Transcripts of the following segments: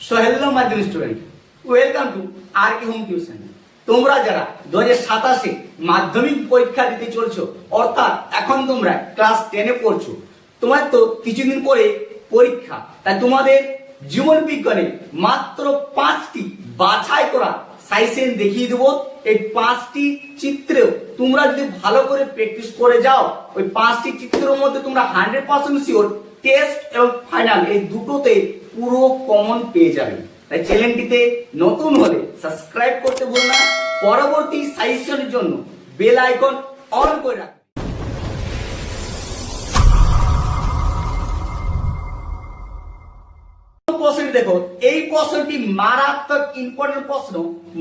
So hello my dear student, welcome to R K home tuition. তোমরা যারা 2027 মাধ্যমিক পরীক্ষা দিতে চলছো, অর্থাৎ এখন তোমরা ক্লাস 10 এ পড়ছো, তোমার তো কিছুদিন পরে পরীক্ষা, তাই তোমাদের জীবন বিজ্ঞানে মাত্র 5টি বাছাই করা সাজেশন দেখিয়ে দেবো। এই 5টি চিত্রেও তোমরা যদি ভালো করে প্র্যাকটিস করে যাও, ওই 5টি চিত্রের মধ্যে তোমরা 100% শিওর টেস্ট এবং ফাইনাল এই দুটোতে পুরো কমন পেয়ে যাবে। তাই চ্যানেলটিতে নতুন হলে সাবস্ক্রাইব করতে ভুলো না, পরবর্তী সাজেশনের জন্য বেল আইকন অন করে রাখবে। দেখো, এই প্রশ্নটি মারাত্মক ইম্পর্টেন্ট প্রশ্ন।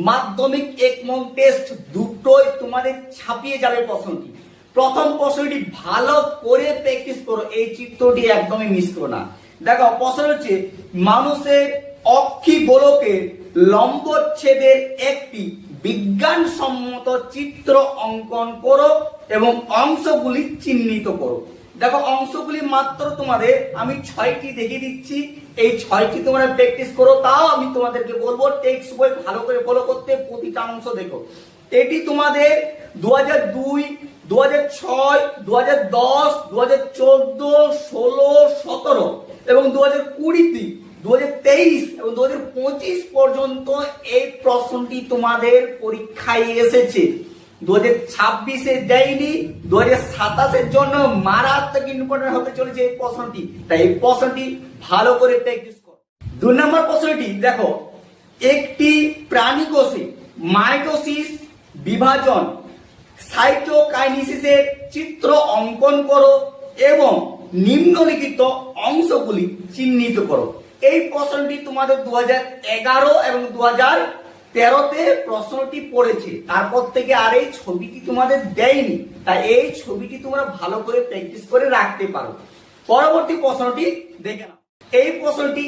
মাধ্যমিক এক মক টেস্ট দুটোই তোমাদের ছাপিয়ে যাবে প্রশ্নটি। প্রথম প্রশ্নটি ভালো করে প্র্যাকটিস করো, এই চিত্রটি একদমই মিস করো না। দেখো, প্রশ্ন হচ্ছে মানুষের অক্ষি গোলকের লম্বচ্ছেদের একটি বিজ্ঞানসম্মত চিত্র অঙ্কন করো এবং অংশগুলি চিহ্নিত করো। দেখো, অংশগুলি মাত্র তোমাদের আমি 6টি দেখিয়ে দিচ্ছি, এই 6টি তোমরা প্র্যাকটিস করো। তাও আমি তোমাদেরকে বলবো টেক্সট বই ভালো করে ফলো করতে, প্রতিটা অংশ দেখো। এটি তোমাদের 2002, 2006, 2010, 2014, 16, 17 এবং 2020, 2023 এবং 2025 পর্যন্ত এই প্রশ্নটি তোমাদের পরীক্ষায় এসেছে। 2026 দেয়নি, 2027 জন্য মারাত্মক ইম্পর্টেন্ট হতে চলেছে এই প্রশ্নটি। তাই এই প্রশ্নটি ভালো করে প্র্যাকটিস করো। 2 নম্বর প্রশ্নটি দেখো, একটি প্রাণী কোষে মাইটোসিস, বিভাজন, সাইটোকাইনেসিসের চিত্র অঙ্কন করো এবং নিম্নলিখিত অংশগুলি চিহ্নিত করো। এই প্রশ্নটি তোমাদের 2011 এবং 2013-তে প্রশ্নটি পড়েছে, তারপর থেকে আর এই ছবিটি তোমাদের দেয়নি। তাই এই ছবিটি তোমরা ভালো করে প্র্যাকটিস করে রাখতে পারো। পরবর্তী প্রশ্নটি দেখে নাও। এই প্রশ্নটি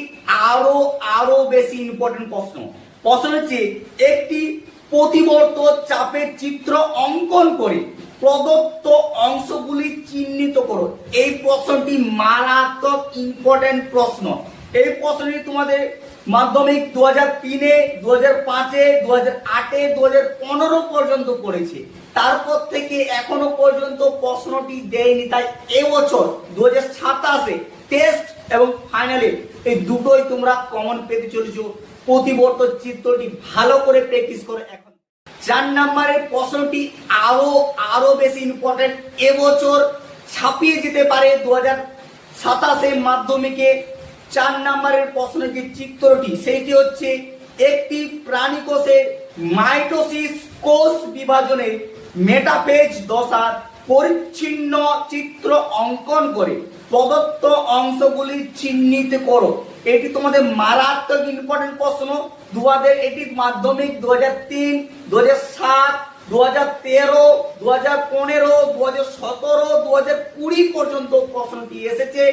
আরো বেশি ইম্পর্টেন্ট প্রশ্ন। প্রশ্ন হচ্ছে একটি প্রতিবর্ত চাপের চিত্র অঙ্কন করে প্রদত্ত অংশগুলি চিহ্নিত করো। এই প্রশ্নটি মারাত্মক ইম্পর্টেন্ট প্রশ্ন। এই প্রশ্নটি তোমাদের মাধ্যমিক 2003, 2005, 2008, 2015 পর্যন্ত পড়েছে, তারপর থেকে এখনো পর্যন্ত প্রশ্নটি দেয়নি। তাই এবছর 2027 টেস্ট এবং ফাইনালে এই দুটোই তোমরা কমন পেতে চলেছো। প্রতিবর্ত চিত্রটি ভালো করে প্র্যাকটিস করো। এখন 4 নম্বরের প্রশ্নটি আরো বেশি ইম্পর্টেন্ট, এবছর ছাপিয়ে যেতে পারে 2027 মাধ্যমিকে। 4 নম্বরের প্রশ্নের যে চিত্রটি সেইটি হচ্ছে একটি প্রাণী কোষের মাইটোসিস কোষ বিভাজনের মেটাফেজ দশার পরিচ্ছিন্ন চিত্র অঙ্কন করে প্রদত্ত অংশগুলি চিহ্নিত করো। এটি তোমাদের মারাত্মক ইম্পর্টেন্ট প্রশ্ন। এটি মাধ্যমিক 2003, 2007, 2013, 2015, 2017, 2020 পর্যন্ত প্রশ্নটি এসেছে,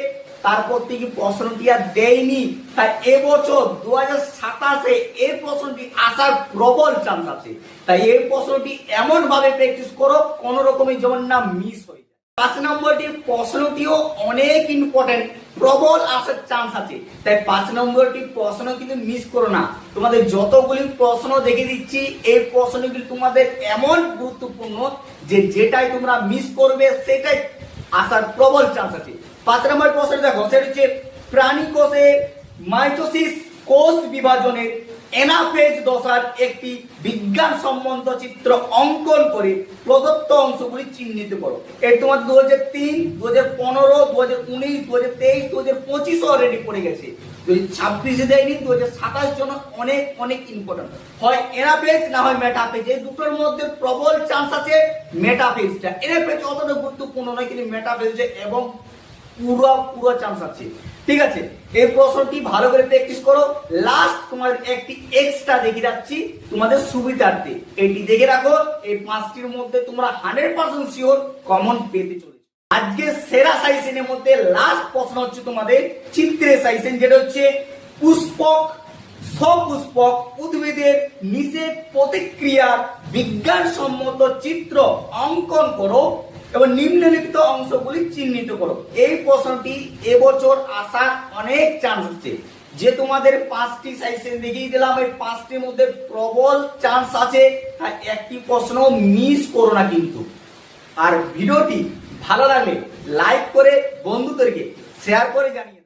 তারপর থেকে প্রশ্নটি আর দেয়নি। তাই এবছর 2027 এই প্রশ্নটি আসার প্রবল চান্স আছে। তাই এই প্রশ্নটি এমন ভাবে প্র্যাকটিস করো কোন রকমের যেমন না মিস হয়ে যায়। 5 নম্বরটি প্রশ্নটিও অনেক ইম্পর্টেন্ট, প্রবল আসার চান্স আছে। তাই 5 নম্বরটি প্রশ্ন কিন্তু মিস করো না। তোমাদের যতগুলি প্রশ্ন দেখে দিচ্ছি, এই প্রশ্নগুলি তোমাদের এমন গুরুত্বপূর্ণ যে যেটাই তোমরা মিস করবে সেটাই আসার প্রবল চান্স আছে। 5 নম্বর প্রশ্ন দেখো, সেটা হচ্ছে প্রাণী কোষে মাইটোসিস কোষ বিভাজনের এনাফেজ দশার একটি বিজ্ঞানসম্মত চিত্র অঙ্কন করে প্রদত্ত অংশগুলি চিহ্নিত করো। এর তোমার 2003, 2015, 2019, 2023, 2025 অলরেডি পড়ে গেছে। 2026 দেয়নি, 2027 জন্য অনেক ইম্পর্টেন্ট। হয় এনাফেজ না হয় মেটাফেজ, এই দুটোর মধ্যে প্রবল চান্স আছে মেটাফেজটা। এনাফেজ অতটা গুরুত্বপূর্ণ নয়, কিন্তু মেটাফেজ এবং পুরো চান্স আছে। ঠিক আছে, এই প্রশ্নটি ভালো করে প্র্যাকটিস করো। লাস্ট তোমার একটি এক্সট্রা দেখে যাচ্ছি তোমাদের সুবিধার্থে, এটি দেখে রাখো। এই 5টির মধ্যে তোমরা 100% শিওর কমন পেতে চলেছো। আজকে সেরা সাজেশনের মধ্যে লাস্ট প্রশ্ন হচ্ছে তোমাদের চিত্রের সাজেশন, যেটা হচ্ছে পুষ্পক, সপুষ্পক উদ্ভিদের নিষেধ প্রতিক্রিয়ার বিজ্ঞানসম্মত চিত্র অঙ্কন করো এবং নিম্নলিখিত অংশগুলি চিহ্নিত করো। এই প্রশ্নটি এবছর আসার অনেক চান্স আছে। যে তোমাদের 5টি সাজেশন দেখিয়ে দিলাম, এই 5টির মধ্যে প্রবল চান্স আছে একটি প্রশ্ন মিস করো না কিন্তু। আর ভিডিওটি ভালো লাগলে লাইক করে বন্ধুদেরকে শেয়ার করে জানিয়ে